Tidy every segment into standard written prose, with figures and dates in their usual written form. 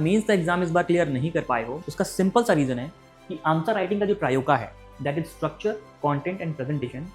Mains का exam इस बार clear नहीं कर पाए हो, उसका सिंपल सा रीजन है कि आंसर राइटिंग का जो ट्रायोका है, that is structure, content and presentation,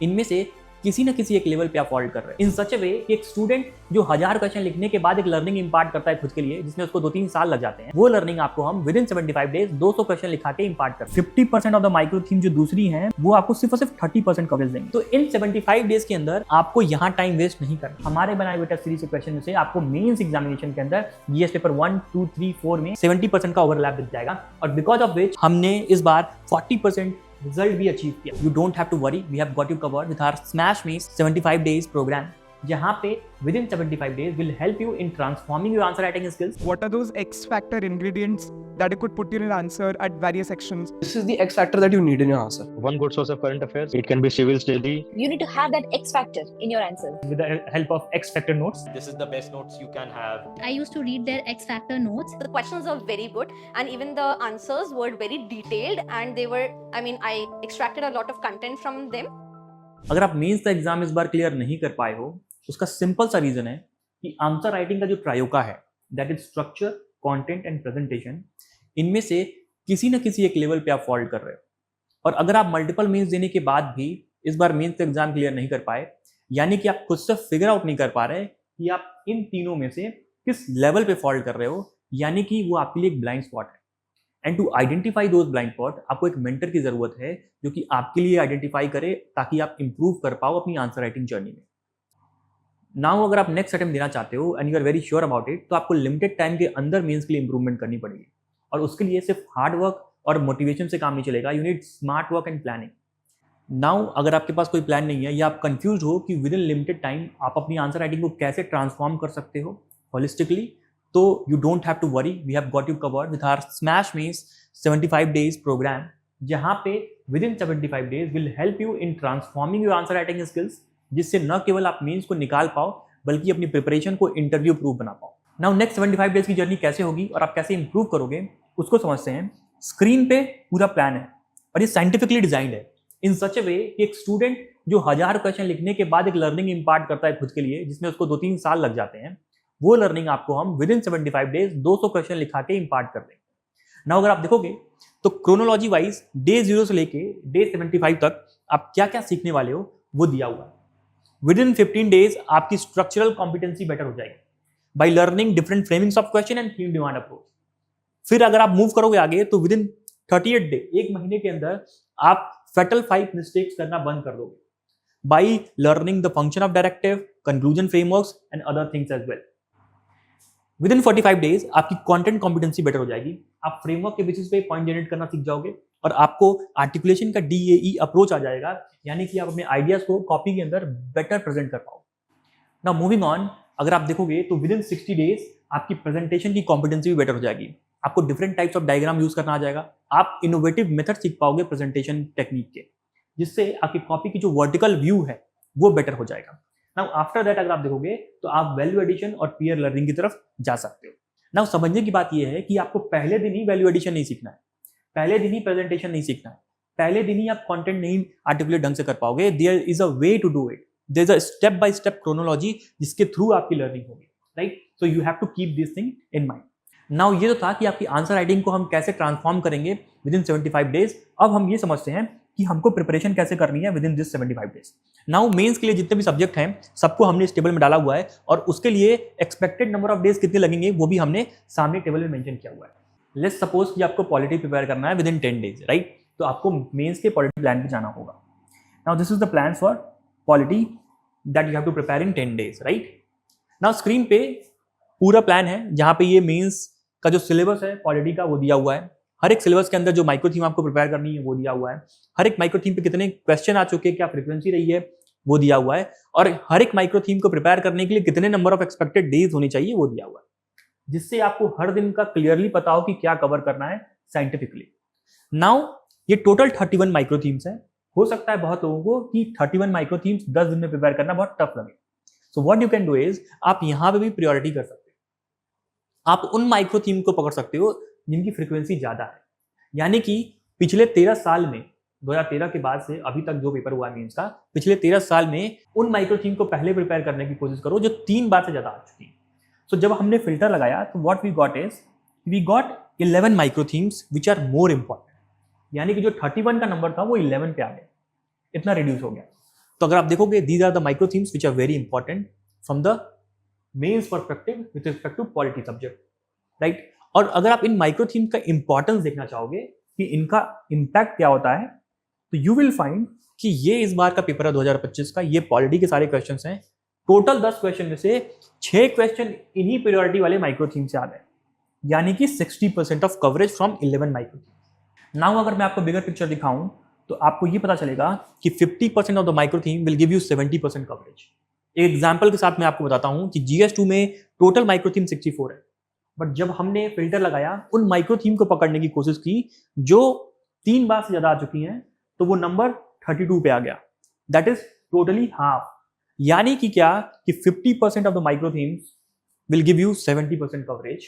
इनमें से किसी न किसी एक लेवल पे आप फॉल्ट कर रहे हैं। इन सच ए वे कि एक स्टूडेंट जो 1000 क्वेश्चन लिखने के बाद एक लर्निंग इंपार्ट करता है खुद के लिए, जिसमें उसको 2-3 साल लग जाते हैं, वो लर्निंग आपको हम विद इन 75 डेज 200 क्वेश्चन लिखा के इंपार्ट करते हैं। 50% ऑफ द माइक्रो थीम जो दूसरी है वो आपको सिर्फ और सिर्फ 30% कवरेज देंगे। तो इन 75 डेज के अंदर आपको यहाँ टाइम वेस्ट नहीं करना। हमारे बनाए हुए टेस्ट सीरीज के क्वेश्चन में से आपको मेंस एग्जामिनेशन के अंदर जीएस पेपर 1, 2, 3, 4 में 70% का ओवरलैप दिख जाएगा, और बिकॉज ऑफ विच हमने इस बार 40% रिजल्ट भी अचीव किया। You don't have to worry, we have got you covered with our smash mains 75 days program, जहां पे within 75 days will help you in transforming your answer writing skills. What are those X factor ingredients that you could put in your answer at various sections? This is the X factor that you need in your answer. One good source of current affairs. It can be civil study. You need to have that X factor in your answer. With the help of X Factor notes. This is the best notes you can have. I used to read their X Factor notes. The questions are very good, and even the answers were very detailed, and they were, I extracted a lot of content from them. अगर आप mains का exam इस बार clear नहीं कर पाए हो, उसका simple सा रीजन है कि आंसर राइटिंग का जो ट्रायोका है, that is structure, content and presentation, इनमें से किसी न किसी एक लेवल पे आप फॉल्ट कर रहे हो। और अगर आप मल्टीपल मेंस देने के बाद भी इस बार मेंस का एग्जाम क्लियर नहीं कर पाए, यानी कि आप खुद से फिगर आउट नहीं कर पा रहे कि आप इन तीनों में से किस लेवल पे फॉल्ट कर रहे हो, यानी कि वो आपके लिए एक ब्लाइंड स्पॉट है। And to identify those blind spot, आपको एक मेंटर की जरूरत है जो कि आपके लिए आइडेंटिफाई करे, ताकि आप इंप्रूव कर पाओ अपनी आंसर राइटिंग जर्नी में। नाउ अगर आप नेक्स्ट अटेम्प्ट देना चाहते हो and you are very sure about it, तो आपको लिमिटेड टाइम के अंदर मेंस के लिए इंप्रूवमेंट करनी पड़ेगी, और उसके लिए सिर्फ हार्ड वर्क और मोटिवेशन से काम नहीं चलेगा। You need smart work and planning. Now अगर आपके पास कोई प्लान नहीं है या आप कंफ्यूज हो कि विद इन लिमिटेड टाइम आप अपनी आंसर राइटिंग को कैसे ट्रांसफॉर्म कर सकते हो होलिस्टिकली, तो you don't have to worry, we have got you covered with our smash mains 75 days program, जहां पे within 75 days will help you in transforming your answer writing skills, जिससे न केवल आप मेंस को निकाल पाओ बल्कि अपनी प्रिपरेशन को इंटरव्यू प्रूफ बना पाओ। नाउ नेक्स्ट 75 डेज की जर्नी कैसे होगी और आप कैसे इंप्रूव करोगे, उसको समझते हैं। स्क्रीन पे पूरा प्लान है और ये साइंटिफिकली डिजाइंड है इन सच ए वे कि एक स्टूडेंट जो 1000 क्वेश्चन लिखने के बाद एक लर्निंग इंपार्ट करता है खुद के लिए, जिसमें उसको 2-3 साल लग जाते हैं, वो लर्निंग आपको हम विद इन 75 डेज 200 क्वेश्चन लिखा के इंपार्ट कर देंगे। नाउ अगर आप देखोगे तो क्रोनोलॉजी वाइज डे 0 से लेके डे 75 तक आप क्या क्या सीखने वाले हो वो दिया हुआ है। विद इन 15 डेज आपकी स्ट्रक्चरल कॉम्पिटेंसी बेटर हो जाएगी by learning different framings of question and theme demand approach. फिर अगर आप मूव करोगे आगे तो विद इन 38 डे, एक महीने के अंदर आप फैटल 5 मिस्टेक्स करना बंद कर दोगे by learning the function of directive, conclusion frameworks and other things as well. Within 45 days आपकी कंटेंट कॉम्पिटेंसी बेटर हो जाएगी, आप फ्रेमवर्क के बेसिस पे पॉइंट जनरेट करना सीख जाओगे, और आपको आर्टिकुलेशन का DAE अप्रोच आ जाएगा, यानी कि आप अपने आइडियाज को कॉपी के अंदर बेटर प्रेजेंट कर पाओ। नाउ मूविंग ऑन, अगर आप देखोगे तो विद इन 60 डेज आपकी प्रेजेंटेशन की कॉम्पिटेंसी भी बेटर हो जाएगी, आपको different types of diagram use करना आ जाएगा, आप इनोवेटिव मेथड सीख पाओगे प्रेजेंटेशन टेक्निक के, जिससे आपकी कॉपी की जो वर्टिकल व्यू है वो बेटर हो जाएगा। नाउ आफ्टर दैट अगर आप देखोगे तो आप वैल्यू एडिशन और पीयर लर्निंग की तरफ जा सकते हो। नाउ समझने की बात यह है कि आपको पहले दिन ही वैल्यू एडिशन नहीं सीखना है, पहले दिन ही प्रेजेंटेशन नहीं सीखना है, पहले दिन ही आप कंटेंट नहीं आर्टिकुलेट ढंग से कर पाओगे। There is a way to do it, there is a step by step chronology जिसके थ्रू आपकी लर्निंग होगी, right? So you have to keep this thing in mind. Now ये तो था कि आपकी आंसर राइटिंग को हम कैसे ट्रांसफॉर्म करेंगे विद इन 75 डेज। अब हम ये समझते हैं कि हमको प्रिपरेशन कैसे करनी है within this 75 days. Now mains के लिए जितने भी सब्जेक्ट हैं सबको हमने इस टेबल में डाला हुआ है, और उसके लिए एक्सपेक्टेड नंबर ऑफ डेज कितने लगेंगे वो भी हमने सामने टेबल में मेंशन किया हुआ है। लेट्स सपोज कि आपको पॉलिटी प्रिपेयर करना है विद इन 10 डेज, राइट? तो आपको मेंस के पॉलिटी प्लान पे जाना होगा। Now this is the plan for polity that you have to prepare in 10 days, right? Now screen पे पूरा प्लान है जहां पे ये मेंस का जो सिलेबस है पॉलिटी का वो दिया हुआ है। हर एक सिलेबस के अंदर जो माइक्रो थीम आपको प्रिपेयर करनी है वो दिया हुआ है, हर एक माइक्रो थीम पे कितने क्वेश्चन आ चुके हैं, क्या फ्रीक्वेंसी रही है वो दिया हुआ है, और हर एक माइक्रो थीम को प्रिपेयर करने के लिए कितने नंबर ऑफ एक्सपेक्टेड डेज होने चाहिए वो दिया हुआ है, जिससे आपको हर दिन का क्लियरली पता हो कि क्या कवर करना है साइंटिफिकली। नाउ ये टोटल 31 माइक्रो थीम्स है। हो सकता है बहुत लोगों को कि 31 माइक्रो थीम्स 10 दिन में प्रिपेयर करना बहुत टफ लगे, सो what you can do is आप यहां पे भी प्रायोरिटी कर सकते हो। आप उन माइक्रो थीम को पकड़ सकते हो जिनकी फ्रीक्वेंसी ज्यादा है, यानी कि पिछले 13 साल में 2013 के बाद से अभी तक जो पेपर हुआ है मेंस का, पिछले 13 साल में उन माइक्रो थीम को पहले प्रिपेयर करने की कोशिश करो जो 3 बार से ज्यादा आ चुकी है। सो जब हमने फिल्टर लगाया तो what we got is we got 11 micro themes which are more important, यानी कि जो 31 का नंबर था वो 11 पे आ गया, इतना रिड्यूस हो गया। तो अगर आप देखोगे these are the micro themes which are very important from the mains perspective with respect to polity subject, right. और अगर आप इन माइक्रो थीम्स का इंपॉर्टेंस देखना चाहोगे कि इनका इम्पैक्ट क्या होता है, तो यू विल फाइंड कि ये इस बार का पेपर है 2025 का, ये पॉलिटी के सारे क्वेश्चंस हैं। टोटल 10 क्वेश्चन में से 6 क्वेश्चन इन्हीं प्रायोरिटी वाले माइक्रो थीम से आ गए, यानी कि 60% of coverage from 11 micro theme. Now अगर मैं आपको बिगर पिक्चर दिखाऊं तो आपको ये पता चलेगा कि 50% of the micro theme will give you 70% coverage. एक एग्जांपल के साथ मैं आपको बताता हूं कि GS2 में टोटल माइक्रो थीम 64 है, बट जब हमने फिल्टर लगाया उन माइक्रो थीम को पकड़ने की कोशिश की जो 3 बार से ज्यादा आ चुकी हैं, तो वो नंबर 32 पे आ गया, दैट इज टोटली हाफ। यानी कि क्या कि 50% of the micro themes will give you 70% coverage,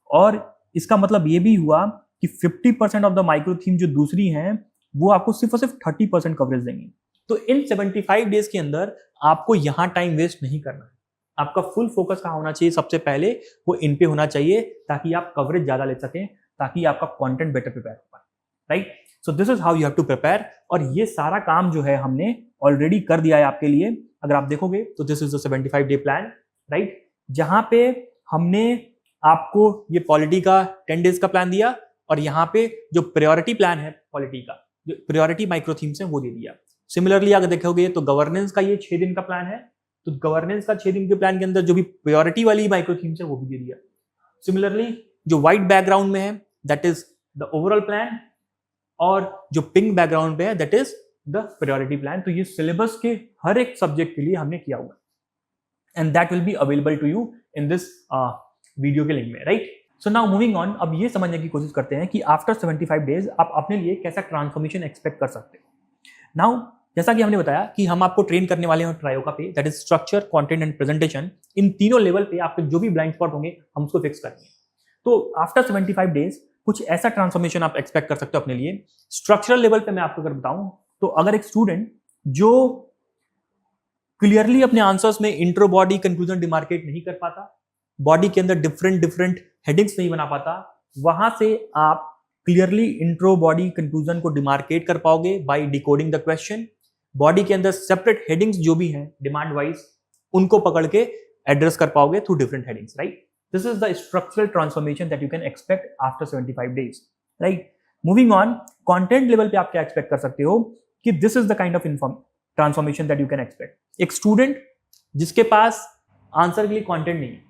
और इसका मतलब ये भी हुआ कि 50% ऑफ द माइक्रो थीम जो दूसरी हैं वो आपको सिर्फ और सिर्फ 30% कवरेज देंगी। तो इन 75 डेज के अंदर आपको यहां टाइम वेस्ट नहीं करना है, आपका फुल फोकस कहाँ होना चाहिए, सबसे पहले वो इन पे होना चाहिए ताकि आप कवरेज ज्यादा ले सकें, ताकि आपका कंटेंट बेटर प्रिपेयर हो पाए, right. So this is how you have to prepare, और ये सारा काम जो है हमने ऑलरेडी कर दिया है आपके लिए। अगर आप देखोगे तो this is the 75 day plan, right, जहां पे हमने आपको ये पॉलिटी का 10 डेज का प्लान दिया, और यहाँ पे जो प्रायोरिटी प्लान है पॉलिटी का, जो प्रायोरिटी माइक्रो थीम्स है वो दे दिया। सिमिलरली अगर देखोगे तो गवर्नेंस का ये 6 दिन का प्लान है, तो गवर्नेंस का 6 दिन के प्लान के अंदर जो भी प्रायोरिटी वाली माइक्रो थीम्स है वो भी दे दिया। सिमिलरली जो व्हाइट बैकग्राउंड में है that is the overall plan, और जो पिंक बैकग्राउंड पे है that is the priority plan. तो ये सिलेबस के हर एक सब्जेक्ट के लिए हमने किया हुआ, and that will be available to you in this video के लिंक में, right. So now moving on, अब ये समझने की कोशिश करते हैं कि आफ्टर 75 डेज आप अपने लिए कैसा ट्रांसफॉर्मेशन एक्सपेक्ट कर सकते हैं। नाउ जैसा कि हमने बताया कि हम आपको ट्रेन करने वाले हैं ट्रायोका पे, that is structure, content and presentation. इन तीनों लेवल पे आपके जो भी ब्लाइंड स्पॉट होंगे हम उसको फिक्स करेंगे। तो आफ्टर 75 डेज कुछ ऐसा ट्रांसफॉर्मेशन आप एक्सपेक्ट कर सकते हो अपने लिए। स्ट्रक्चरल लेवल पे मैं आपको अगर बताऊं तो अगर एक स्टूडेंट जो क्लियरली अपने आंसर्स में इंट्रो, बॉडी, कंक्लूजन डिमार्केट नहीं कर पाता, बॉडी के अंदर डिफरेंट हेडिंग्स नहीं बना पाता, वहां से आप क्लियरली इंट्रो, बॉडी, कंक्लूजन को डिमार्केट कर पाओगे by decoding the question. Body के अंदर सेपरेट हेडिंग्स जो भी हैं डिमांड वाइज, उनको पकड़ के एड्रेस कर पाओगे through different headings, right. This is the structural transformation that you can expect after 75 days, right. Moving on, content level पे आप क्या एक्सपेक्ट कर सकते हो कि this is the kind of transformation that you can expect. एक student जिसके पास answer के लिए कंटेंट नहीं है,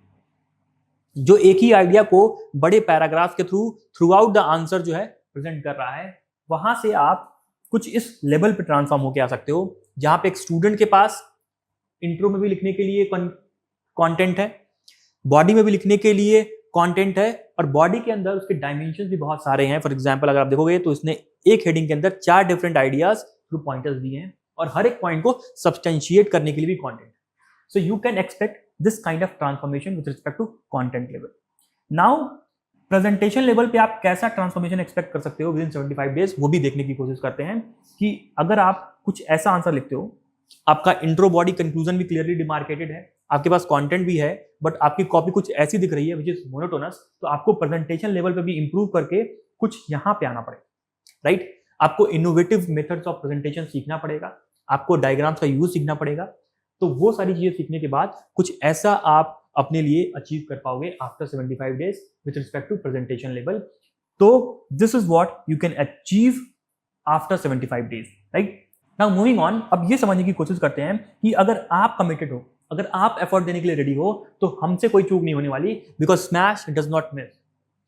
जो एक ही आइडिया को बड़े पैराग्राफ के थ्रू आउट द आंसर जो है प्रेजेंट कर रहा है, वहां से आप कुछ इस लेवल पे ट्रांसफॉर्म होकर आ सकते हो, जहां पे एक स्टूडेंट के पास इंट्रो में भी लिखने के लिए कंटेंट है, बॉडी में भी लिखने के लिए कंटेंट है, और बॉडी के अंदर उसके डायमेंशंस भी बहुत सारे हैं। फॉर एग्जांपल अगर आप देखोगे तो इसने एक हेडिंग के अंदर 4 डिफरेंट आइडियाज थ्रू पॉइंटर्स दिए हैं, और हर एक पॉइंट को सब्सटेंशिएट करने के लिए भी content. So you can expect this kind of transformation with respect to content level. Now presentation level पे आप कैसा ट्रांसफॉर्मेशन एक्सपेक्ट कर सकते हो विद इन 75 डेज, वो भी देखने की कोशिश करते हैं कि अगर आप कुछ ऐसा आंसर लिखते हो, आपका इंट्रो, बॉडी, कंक्लूजन भी क्लियरली डिमार्केटेड है, आपके पास कंटेंट भी है, बट आपकी कॉपी कुछ ऐसी दिख रही है विच इज मोनोटोनस, तो आपको प्रेजेंटेशन लेवल पे भी इंप्रूव करके कुछ यहाँ पे आना पड़ेगा, राइट। आपको इनोवेटिव मेथड्स ऑफ प्रेजेंटेशन सीखना पड़ेगा, आपको डायग्राम्स का यूज सीखना पड़ेगा। तो वो सारी चीजें सीखने के बाद कुछ ऐसा आप अपने लिए अचीव कर पाओगे after 75 days with respect to presentation level. तो this is what you can achieve after 75 days, right. Now moving on, अब ये समझने की कोशिश करते हैं कि अगर आप कमिटेड हो, अगर आप एफर्ट देने के लिए रेडी हो, तो हमसे कोई चूक नहीं होने वाली, because smash does not miss.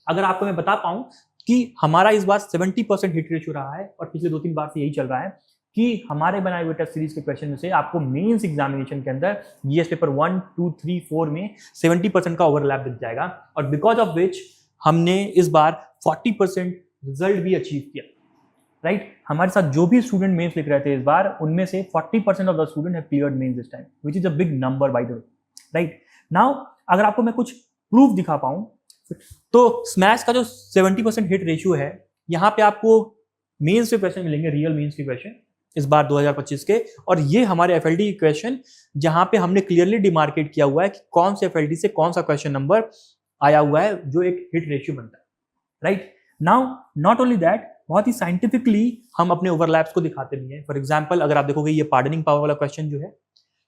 अगर आपको मैं बता पाऊं कि हमारा इस बार 70% हिट रेशियो रहा है, और पिछले 2-3 बार से यही चल रहा है कि हमारे बनाए हुए टेस्ट सीरीज के क्वेश्चन में से आपको मेंस एग्जामिनेशन के अंदर जीएस पेपर 1, 2, 3, 4 में 70% का ओवरलैप दिख जाएगा, और बिकॉज ऑफ विच हमने इस बार 40% रिजल्ट भी अचीव किया, राइट। हमारे साथ जो भी स्टूडेंट मेंस लिख रहे थे इस बार, उनमें से 40% of the student have cleared mains this time, which is a big number by the way, right. Now अगर आपको मैं कुछ प्रूफ दिखा पाऊं, तो स्मैश का जो 70% हिट रेशियो है, यहाँ पे आपको मेंस के क्वेश्चन मिलेंगे, रियल मेंस के क्वेश्चन इस बार 2025 के, और ये हमारे एफएलडी क्वेश्चन जहां पे हमने क्लियरली डिमार्केट किया हुआ है कि कौन से एफएलडी से कौन सा क्वेश्चन नंबर आया हुआ है जो एक हिट रेशियो बनता है, right. Now not only that, बहुत ही साइंटिफिकली हम अपने ओवरलैप्स को दिखाते भी हैं। फॉर एग्जाम्पल अगर आप देखोगे ये पार्डनिंग पावर वाला क्वेश्चन जो है,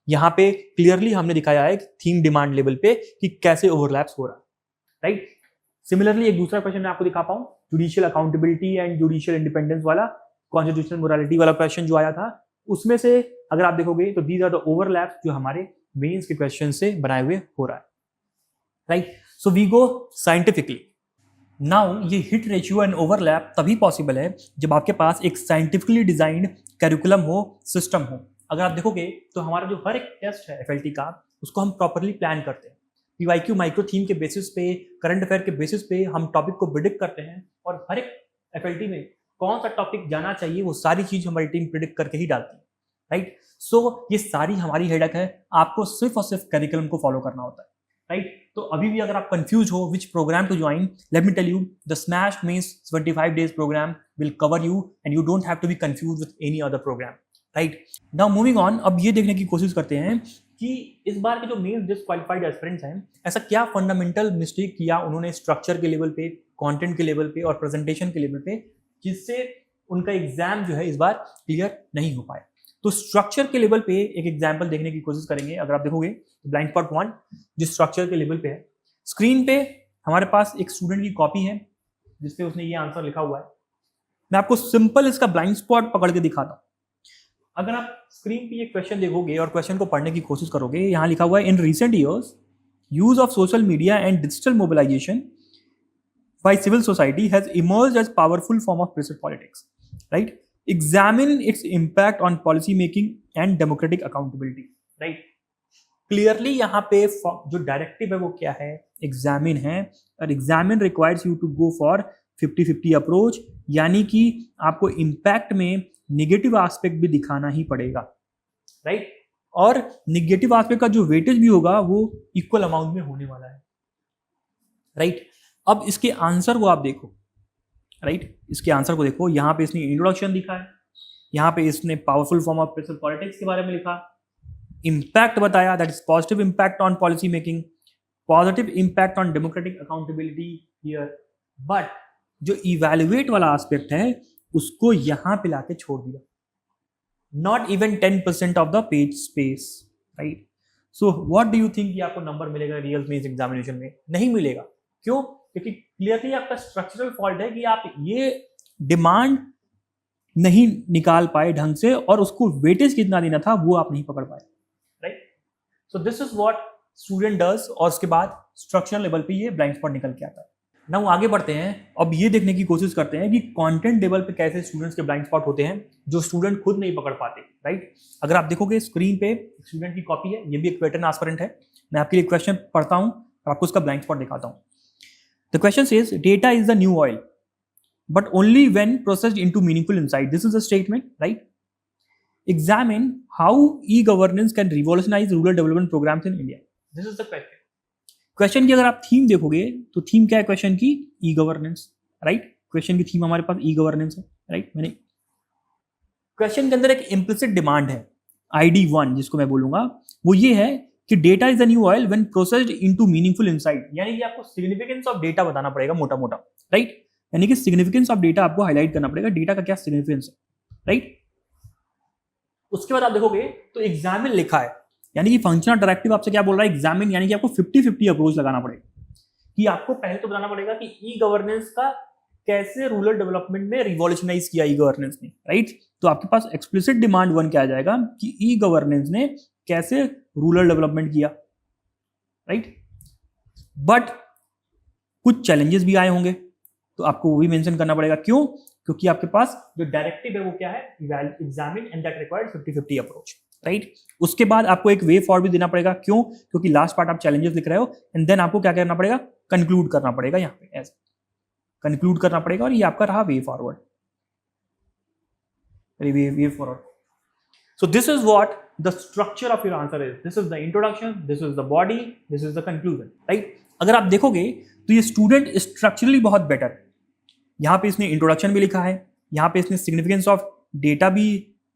यहाँ पे क्लियरली हमने दिखाया है थीम डिमांड लेवल पे कि कैसे ओवरलैप्स हो रहा है, राइट। सिमिलरली एक दूसरा क्वेश्चन मैं आपको दिखा पाऊं, judicial accountability and judicial independence वाला, कॉन्स्टिट्यूशनल मोरालिटी वाला क्वेश्चन जो आया था, उसमें से अगर आप देखोगे तो दीज आर द ओवरलैप्स जो हमारे मेंस के क्वेश्चन से बनाए हुए हो रहा है, right. So we go scientifically. Now ये हिट रेशियो एंड ओवरलैप तभी पॉसिबल है जब आपके पास एक साइंटिफिकली डिजाइंड कैरिकुलम हो, सिस्टम हो। अगर आप देखोगे तो हमारा जो हर एक टेस्ट है FLT का, उसको हम प्रॉपरली प्लान करते हैं। PYQ माइक्रो थीम के बेसिस पे, करंट अफेयर के बेसिस पे हम टॉपिक को प्रिडिक्ट करते हैं और हर एक FLT में कौन सा टॉपिक जाना चाहिए वो सारी चीज हमारी टीम प्रिडिक्ट करके ही डालती है, राइट। सो ये सारी हमारी हेडक है, आपको सिर्फ और सिर्फ करिकुलम को फॉलो करना होता है, राइट। तो अभी भी अगर आप कंफ्यूज हो which program to join, let me tell you the smash means 25 days program will cover you and you don't have to be confuse with any other program, right. Now moving on, अब ये देखने की कोशिश करते हैं कि इस बार के जो मेन डिसक्वालिफाइड एस्पिरेंट्स हैं, ऐसा क्या फंडामेंटल मिस्टेक किया उन्होंने स्ट्रक्चर के लेवल पे, कंटेंट के लेवल पे और प्रेजेंटेशन के लेवल पे, जिससे उनका एग्जाम जो है इस बार क्लियर नहीं हो पाया। तो स्ट्रक्चर के लेवल पे एक एग्जांपल देखने की कोशिश करेंगे। अगर आप देखोगे तो ब्लाइंड स्पॉट 1 जो स्ट्रक्चर के लेवल पे है, स्क्रीन पे हमारे पास एक स्टूडेंट की कॉपी है जिसपे उसने ये आंसर लिखा हुआ है। मैं आपको सिंपल इसका ब्लाइंड स्पॉट पकड़ के दिखाता हूँ। अगर आप स्क्रीन पे ये क्वेश्चन देखोगे और क्वेश्चन को पढ़ने की कोशिश करोगे, यहाँ लिखा हुआ है in recent years use of social media and digital mobilisation by civil society has emerged as powerful form of pressure politics, right? Examine its impact on policy making and democratic accountability, right? Clearly यहाँ पे जो directive है वो क्या है, examine है, और examine requires you to go for 50-50 approach, यानी कि आपको इम्पैक्ट में निगेटिव एस्पेक्ट भी दिखाना ही पड़ेगा, राइट। और निगेटिव एस्पेक्ट का जो वेटेज भी होगा वो इक्वल अमाउंट में होने वाला है, राइट। अब इसके आंसर को आप देखो, राइट। इसके आंसर को देखो, यहाँ पे इसने इंट्रोडक्शन लिखा है, यहाँ पे इसने powerful form of pressure politics के बारे में लिखा, इम्पैक्ट बताया that is positive impact on policy making, positive impact on democratic accountability here, but जो इवैल्यूएट वाला एस्पेक्ट है उसको यहाँ पे लाके छोड़ दिया, not even 10% of the page space, right. So what do you think कि आपको नंबर मिलेगा रियल मेंस एग्जामिनेशन में? नहीं मिलेगा। क्यों? क्योंकि क्लियरली आपका स्ट्रक्चरल फॉल्ट है कि आप ये डिमांड नहीं निकाल पाए ढंग से और उसको वेटेज कितना देना था वो आप नहीं पकड़ पाए, right. So this is what student does, और उसके बाद स्ट्रक्चरल लेवल पे ये ब्लाइंड स्पॉट निकल के आता है। नाउ आगे बढ़ते हैं, अब ये देखने की कोशिश करते हैं कि कंटेंट लेवल पे कैसे स्टूडेंट्स के ब्लाइंड स्पॉट होते हैं जो स्टूडेंट खुद नहीं पकड़ पाते, राइट। अगर आप देखोगे स्क्रीन पे स्टूडेंट की कॉपी है, ये भी एक वेटरन एस्पिरेंट है। मैं आपके लिए क्वेश्चन पढ़ता हूँ और आपको उसका ब्लाइंड स्पॉट दिखाता हूँ। The question says data is the new oil, but only when processed into meaningful insight. This is a statement, right? Examine how e-governance can revolutionize rural development programs in India. This is the question. Question की अगर आप theme देखोगे तो theme क्या है question की? E-governance, right? Question की theme हमारे पास e-governance है, right? मैंने क्वेश्चन के अंदर एक implicit डिमांड है, ID1 जिसको मैं बोलूंगा, वो ये है कि data is the new oil when processed into meaningful insight, यानी कि आपको सिग्निफिकेंस ऑफ डेटा बताना पड़ेगा मोटा मोटा, राइट। यानी कि सिग्निफिकेंस ऑफ डेटा आपको हाईलाइट करना पड़ेगा, डेटा का क्या सिग्निफिकेंस है, राइट। उसके बाद आप देखोगे तो एग्जामिन लिखा है, यानी कि फंक्शनल डायरेक्टिव आपसे क्या बोल रहा है, एग्जामिन, यानी कि आपको 50-50 अप्रोच लगाना पड़ेगा कि आपको पहले तो बताना पड़ेगा कि ई गवर्नेंस का कैसे रूरल डेवलपमेंट में रिवॉल्यूशनाइज किया ई गवर्नेंस ने, राइट। तो आपके पास एक्सप्लिसिट डिमांड 1 क्या आ जाएगा कि ई गवर्नेंस ने कैसे रूरल डेवलपमेंट किया, राइट। बट कुछ चैलेंजेस भी आए होंगे तो आपको वो भी मेंशन करना पड़ेगा। क्यों? क्योंकि आपके पास जो डायरेक्टिव है वो क्या है, examine and that required 50-50 approach, right. उसके बाद आपको एक वे फॉरवर्ड भी देना पड़ेगा। क्यों? क्योंकि लास्ट पार्ट आप चैलेंजेस लिख रहे हो एंड देन आपको क्या करना पड़ेगा, कंक्लूड करना पड़ेगा, यहाँ पे ऐसे कंक्लूड करना पड़ेगा, और ये आपका रहा way forward, way forward. So this is what the structure of your answer is. This is the introduction, this is the body, this is the conclusion, right? अगर आप देखोगे तो ये स्टूडेंट स्ट्रक्चरली बहुत बेटर, यहाँ पे इसने इंट्रोडक्शन भी लिखा है, यहाँ पे इसने सिग्निफिकेंस ऑफ डेटा भी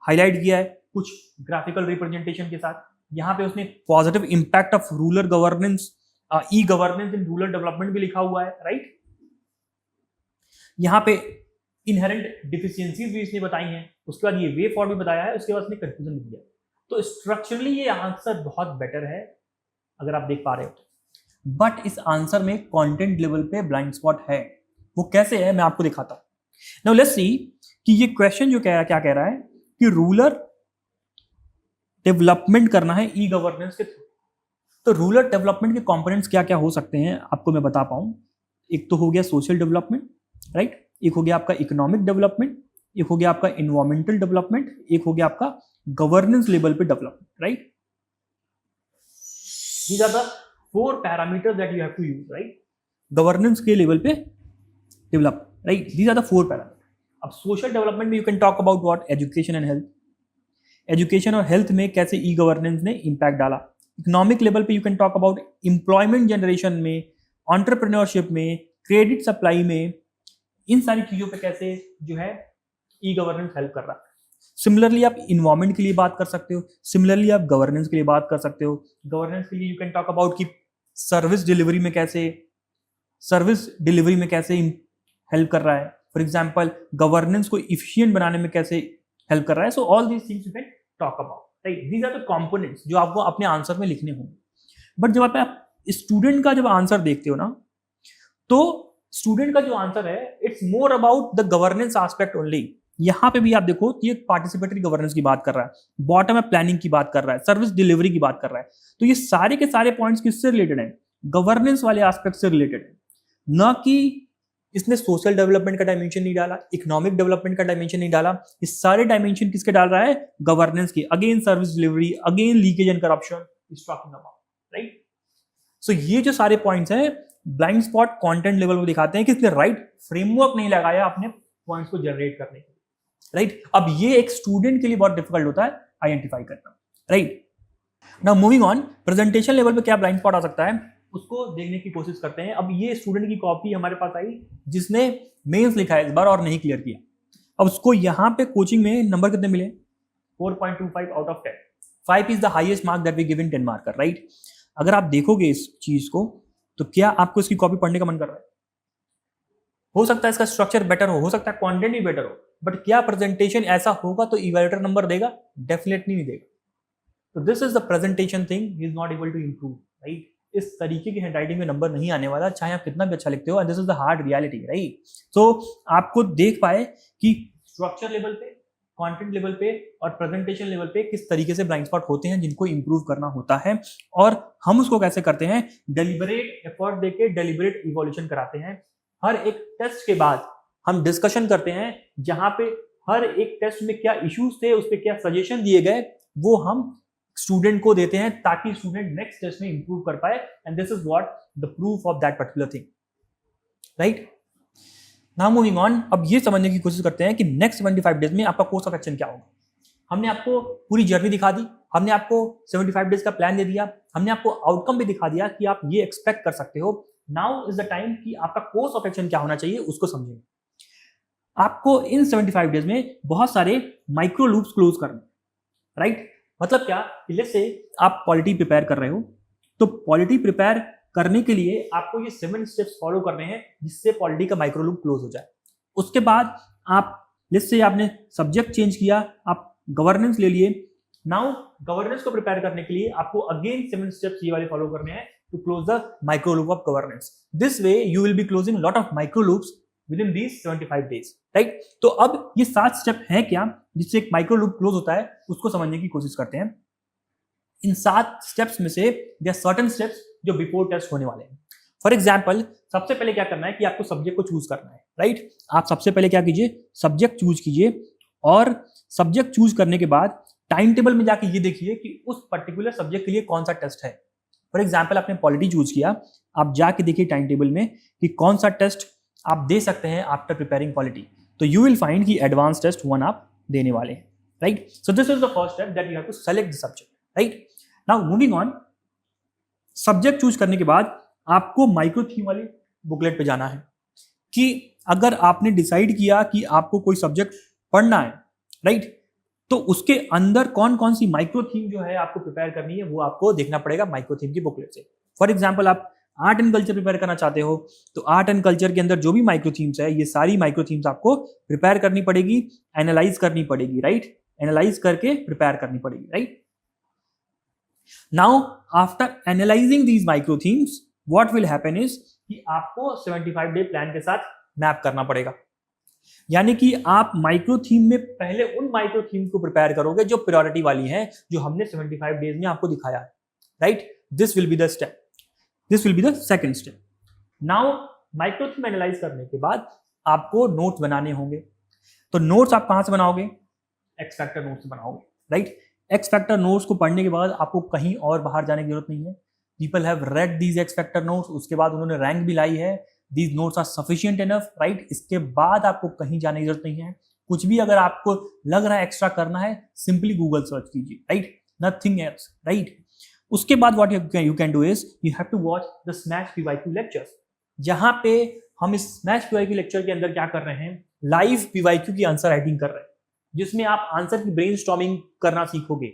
हाईलाइट किया है कुछ ग्राफिकल रिप्रेजेंटेशन के साथ, यहाँ पे उसने positive impact of rural governance e governance in rural development भी लिखा हुआ है, राइट। यहाँ पे इनहेरेंट डिफिशियंसीज भी इसने बताई हैं, उसके बाद ये वे फॉर भी बताया है, उसके बाद इसने कंफ्यूजन भी दिया। तो स्ट्रक्चरली ये आंसर बहुत बेटर है अगर आप देख पा रहे हो तो, बट इस आंसर में कंटेंट लेवल पे ब्लाइंड स्पॉट है। वो कैसे है मैं आपको दिखाता हूं। नाउ लेट्स सी कि ये क्वेश्चन जो क्या कह रहा है कि रूरल डेवलपमेंट करना है ई गवर्नेंस के थ्रू। तो रूरल डेवलपमेंट के कंपोनेंट्स क्या क्या हो सकते हैं आपको मैं बता पाऊं। एक तो हो गया सोशल डेवलपमेंट, राइट, एक हो गया आपका इकोनॉमिक डेवलपमेंट, एक हो गया आपका इन्वायरमेंटल डेवलपमेंट, एक हो गया आपका गवर्नेंस लेवल पे development, right. These are the 4 parameters that you have to use, right, governance के लेवल पे develop, right. These are the 4 parameter. अब सोशल डेवलपमेंट में you can talk about what, education and health. Education और health में कैसे e governance ने impact डाला। Economic level पे you can talk about employment generation में, एंटरप्रेन्योरशिप में, क्रेडिट सप्लाई में, इन सारी चीजों पे कैसे जो है ई गवर्नेंस हेल्प कर रहा है। सिमिलरली आप इन्वायरमेंट के लिए बात कर सकते हो, सिमिलरली आप गवर्नेंस के लिए बात कर सकते हो। गवर्नेंस के लिए यू कैन टॉक अबाउट कि सर्विस डिलीवरी में कैसे हेल्प कर रहा है। फॉर एग्जाम्पल गवर्नेंस को इफिशियंट बनाने में कैसे हेल्प कर रहा है। So all these things you can talk about, right. These are the components जो आपको अपने आंसर में लिखने होंगे। बट जब आप स्टूडेंट का जब आंसर देखते हो ना, तो स्टूडेंट का जो आंसर है it's more about the governance aspect only. यहां पे भी आप देखो तो ये पार्टिसिपेटरी गवर्नेंस की बात कर रहा है, बॉटम अप प्लानिंग की बात कर रहा है, सर्विस डिलीवरी की बात कर रहा है। तो ये सारे के सारे पॉइंट्स किससे रिलेटेड हैं, गवर्नेंस वाले एस्पेक्ट से रिलेटेड है। न कि इसने सोशल डेवलपमेंट का डायमेंशन नहीं डाला, इकोनॉमिक डेवलपमेंट का डायमेंशन नहीं डाला। ये सारे डायमेंशन किसके डाल रहा है, गवर्नेंस के। Again service delivery, again leakage and corruption is talking about, right. So ये जो सारे पॉइंट्स हैं ब्लाइंड स्पॉट कंटेंट लेवल को दिखाते हैं कि इसने राइट फ्रेमवर्क नहीं लगाया अपने पॉइंट्स को जनरेट करने के लिए, राइट। अब ये एक स्टूडेंट के लिए बहुत डिफिकल्ट होता है आइडेंटिफाई करना, right. Now moving on, presentation level पे क्या ब्लाइंड स्पॉट आ सकता है उसको देखने की कोशिश करते हैं। अब ये स्टूडेंट की कॉपी हमारे पास आई जिसने मेंस लिखा है इस बार और नहीं क्लियर किया। अब उसको यहाँ पे कोचिंग में नंबर कितने मिले, 4.25 out of 10। 5 is the highest mark that we give in 10 marker, right. अगर आप देखोगे इस चीज को तो क्या आपको इसकी कॉपी पढ़ने का मन कर रहा है? हो सकता है इसका स्ट्रक्चर बेटर हो सकता है कंटेंट ही बेटर हो, बट क्या प्रेजेंटेशन ऐसा होगा तो इवैल्यूएटर नंबर देगा? डेफिनेटली नहीं देगा। तो this is the presentation thing he is not able to improve, right. इस तरीके की हैंडराइटिंग में नंबर नहीं आने वाला, चाहे आप कितना भी अच्छा लिखते हो, and this is the hard reality, right. तो आपको देख पाए कि स्ट्रक्चर लेवल पे, कंटेंट लेवल पे और प्रेजेंटेशन लेवल पे किस तरीके से ब्लाइंड स्पॉट होते हैं जिनको इंप्रूव करना होता है, और हम उसको कैसे करते हैं, डेलिबरेट एफर्ट देके डेलिबरेट इवोल्यूशन कराते हैं। हर एक टेस्ट के बाद हम डिस्कशन करते हैं, जहां पे हर एक टेस्ट में क्या इश्यूज थे, उस पर क्या सजेशन दिए गए, वो हम स्टूडेंट को देते हैं ताकि स्टूडेंट नेक्स्ट टेस्ट में इंप्रूव कर पाए। And this is what the proof of that particular thing, right. Now moving on, अब ये समझने की कोशिश करते हैं कि नेक्स्ट 75 डेज में आपका कोर्स ऑफ एक्शन क्या होगा। हमने आपको पूरी जर्नी दिखा दी, हमने आपको 75 डेज का प्लान दे दिया, हमने आपको आउटकम भी दिखा दिया कि आप ये एक्सपेक्ट कर सकते हो। नाउ इज द टाइम कि आपका कोर्स ऑफ एक्शन क्या होना चाहिए उसको समझेंगे। आपको इन 75 डेज में बहुत सारे माइक्रो लूप्स क्लोज करने, राइट। मतलब क्या, लेट्स से आप पॉलिटी प्रिपेयर कर रहे हो, तो पॉलिटी प्रिपेयर करने के लिए आपको ये 7 स्टेप्स फॉलो करने हैं जिससे पॉलिटी का माइक्रो लूप क्लोज हो जाए। उसके बाद आप लेट्स से आपने सब्जेक्ट चेंज किया, आप गवर्नेंस ले लिए। नाउ गवर्नेंस को प्रिपेयर करने के लिए आपको अगेन 7 स्टेप्स ये वाले फॉलो करने हैं to close the micro loop of governance. This way you will be closing lot of micro loops within these 75 days, right. तो अब ये 7 स्टेप है क्या जिससे एक माइक्रो लूप क्लोज होता है, उसको समझने की कोशिश करते हैं। इन 7 स्टेप्स में से देयर आर सर्टेन स्टेप्स जो बिफोर टेस्ट होने वाले हैं। फॉर एग्जाम्पल, सबसे पहले क्या करना है कि आपको सब्जेक्ट को चूज करना है, राइट। आप सबसे पहले क्या कीजिए, सब्जेक्ट चूज कीजिए, और सब्जेक्ट चूज करने के बाद टाइम टेबल में जाके ये देखिए कि उस पर्टिकुलर सब्जेक्ट के लिए कौन सा टेस्ट है। फॉर एग्जाम्पल, आपने पॉलिटी चूज किया, आप जाके देखिए टाइम टेबल में कि कौन सा टेस्ट आप दे सकते हैं आफ्टर प्रिपेयरिंग पॉलिटी। तो यू विल फाइंड कि एडवांस टेस्ट 1 आप देने वाले हैं, राइट। So this is the first step that you have to select the subject, right. Now moving on, subject choose करने के बाद आपको माइक्रो थीम वाली बुकलेट पे जाना है कि अगर आपने डिसाइड किया कि आपको कोई सब्जेक्ट पढ़ना है, राइट, तो उसके अंदर कौन कौन सी माइक्रो थीम जो है आपको प्रिपेयर करनी है वो आपको देखना पड़ेगा माइक्रो थीम की बुकलेट से। फॉर एग्जाम्पल, आप आर्ट एंड कल्चर प्रिपेयर करना चाहते हो तो आर्ट एंड कल्चर के अंदर जो भी माइक्रो थीम्स है, ये सारी माइक्रो थीम्स आपको प्रिपेयर करनी पड़ेगी, एनालाइज करनी पड़ेगी, राइट? एनालाइज करके प्रिपेयर करनी पड़ेगी, right? Now after analysing these micro themes what will happen is कि आपको 75 डे प्लान के साथ मैप करना पड़ेगा। यानी कि आप माइक्रो थीम में पहले उन माइक्रो थीम को प्रिपेयर करोगे जो प्रायोरिटी वाली हैं, जो हमने 75 डेज में आपको दिखाया है, right? This will be the step, this will be the second step. Now micro theme analyse करने के बाद आपको नोट्स बनाने होंगे। तो नोट्स आप कहां से बनाओगे? एक्स फैक्टर नोट्स से बनाओगे, राइट? एक्स फैक्टर नोट्स को पढ़ने के बाद आपको कहीं और बाहर जाने की जरूरत नहीं है। People have read these X factor notes, उसके बाद उन्होंने रैंक भी लाई है, these notes are sufficient enough, right? इसके बाद आपको कहीं जाने की जरूरत नहीं है। कुछ भी अगर आपको लग रहा है एक्स्ट्रा करना है, सिंपली गूगल सर्च कीजिए, राइट? Nothing else, right? उसके बाद what you can do is you have to watch the smash PYQ lectures, जहां पे हम इस स्मैश पीवाईक्यू लेक्चर के अंदर क्या कर रहे हैं, लाइव पीवाईक्यू की आंसर राइटिंग कर रहे हैं, जिसमें आप आंसर की ब्रेनस्टॉर्मिंग करना सीखोगे,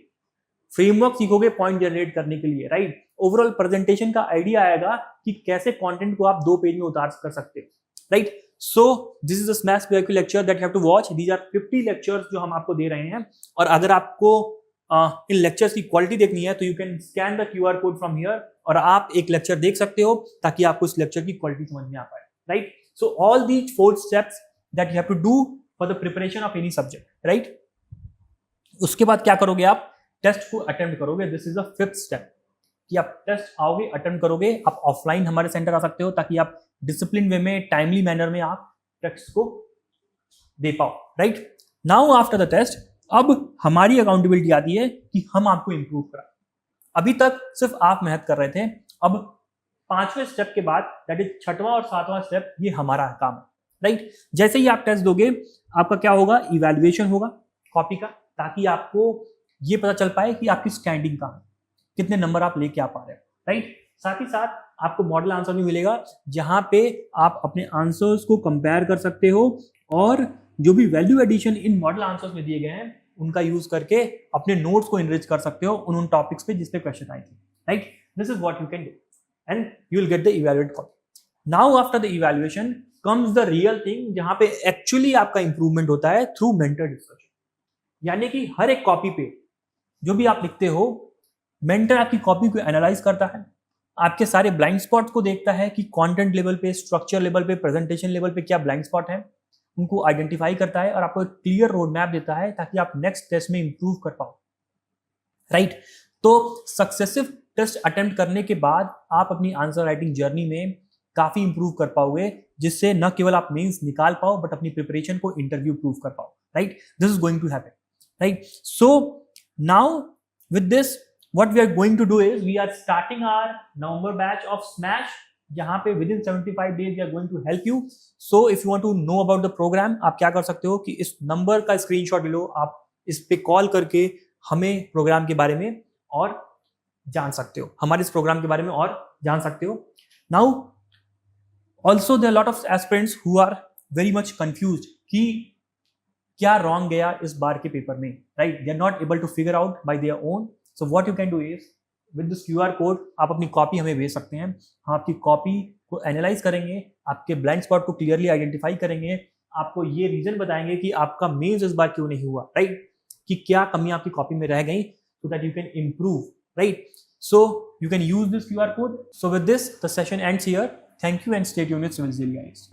फ्रेमवर्क सीखोगे पॉइंट जनरेट करने के लिए, राइट? ओवरऑल प्रेजेंटेशन का आइडिया आएगा कि कैसे कंटेंट को आप 2 पेज में उतार कर सकते हो, right? So this is the smash PYQ lecture that you have to watch. These are 50 lectures जो हम आपको दे रहे हैं, और अगर आपको इन लेक्चर्स की क्वालिटी देखनी है तो you can scan the QR code from here और आप एक लेक्चर देख सकते हो ताकि आपको इस लेक्चर की क्वालिटी समझ में आ पाए, right? So all these 4 steps that you have to do for the preparation of any subject, right? उसके बाद क्या करोगे? आप टेस्ट को अटेम्प्ट करोगे। This is the 5th step कि आप टेस्ट आओगे, अटेम्प्ट करोगे। आप ऑफलाइन हमारे सेंटर आ सकते हो ताकि आप डिसिप्लिन वे में, टाइमली मैनर में आप टेस्ट को दे पाओ, right? Now after the test अब हमारी अकाउंटेबिलिटी आती है कि हम आपको इंप्रूव कराएं। अभी तक सिर्फ आप मेहनत कर रहे थे, अब 5वें स्टेप के बाद दैट इज 6वां और 7वां स्टेप, ये हमारा काम है, राइट? जैसे ही आप टेस्ट दोगे आपका क्या होगा? इवैल्यूएशन होगा कॉपी का, ताकि आपको ये पता चल पाए कि आपकी स्टैंडिंग कहां है, कितने नंबर आप लेके आ पा रहे हैं, राइट? साथ ही साथ आपको मॉडल आंसर भी मिलेगा, जहां पे आप अपने आंसर्स को कंपेयर कर सकते हो और जो भी value addition in model answers में दिए गए हैं उनका यूज करके अपने नोट्स को इनरिच कर सकते हो उन टॉपिक्स पे जिस पे क्वेश्चन आए थे, right? This is what you can do and you will get the evaluate copy. Now after the evaluation comes the real thing, जहां पे एक्चुअली आपका इंप्रूवमेंट होता है थ्रू मेंटर डिस्कशन। यानी कि हर एक कॉपी पे जो भी आप लिखते हो, मेंटर आपकी कॉपी को एनालाइज करता है, आपके सारे ब्लाइंड स्पॉट को देखता है कि कंटेंट लेवल पे, स्ट्रक्चर लेवल पे, प्रेजेंटेशन लेवल पे क्या ब्लाइंड स्पॉट है, उनको आइडेंटिफाई करता है और आपको एक क्लियर रोड मैप देता है ताकि आप नेक्स्ट टेस्ट में इंप्रूव कर पाओ, राइट? तो सक्सेसिव टेस्ट अटेम्प्ट करने के बाद आप अपनी आंसर राइटिंग जर्नी में काफी इंप्रूव कर पाओगे, जिससे न केवल आप मेंस निकाल पाओ बट अपनी प्रिपरेशन को इंटरव्यू प्रूव कर पाओ, right? This is going to happen, right? So now with this what we are going to do is we are starting our November batch of Smash, जहां पे within 75 days we are going to help you. So if you want to know about the program, आप क्या कर सकते हो कि इस number का स्क्रीनशॉट ले लो, आप इस पे कॉल करके हमें प्रोग्राम के बारे में और जान सकते हो, हमारे इस प्रोग्राम के बारे में और जान सकते हो। Now also there are a lot of aspirants who are very much confused कि क्या रॉन्ग गया इस बार के पेपर में, right? They are not able to figure out by their own. So what you can do is with this QR code आप अपनी copy हमें भेज सकते हैं, हम आपकी कॉपी को एनालाइज करेंगे, आपके ब्लाइंड स्पॉट को क्लियरली आइडेंटिफाई करेंगे, आपको ये रीजन बताएंगे कि आपका मेंस इस बार क्यों नहीं हुआ, राइट? कि क्या कमी आपकी कॉपी में रह गई, so that you can improve, right? So you can use this QR code. So with this the session ends here. Thank you and stay tuned with civil guides.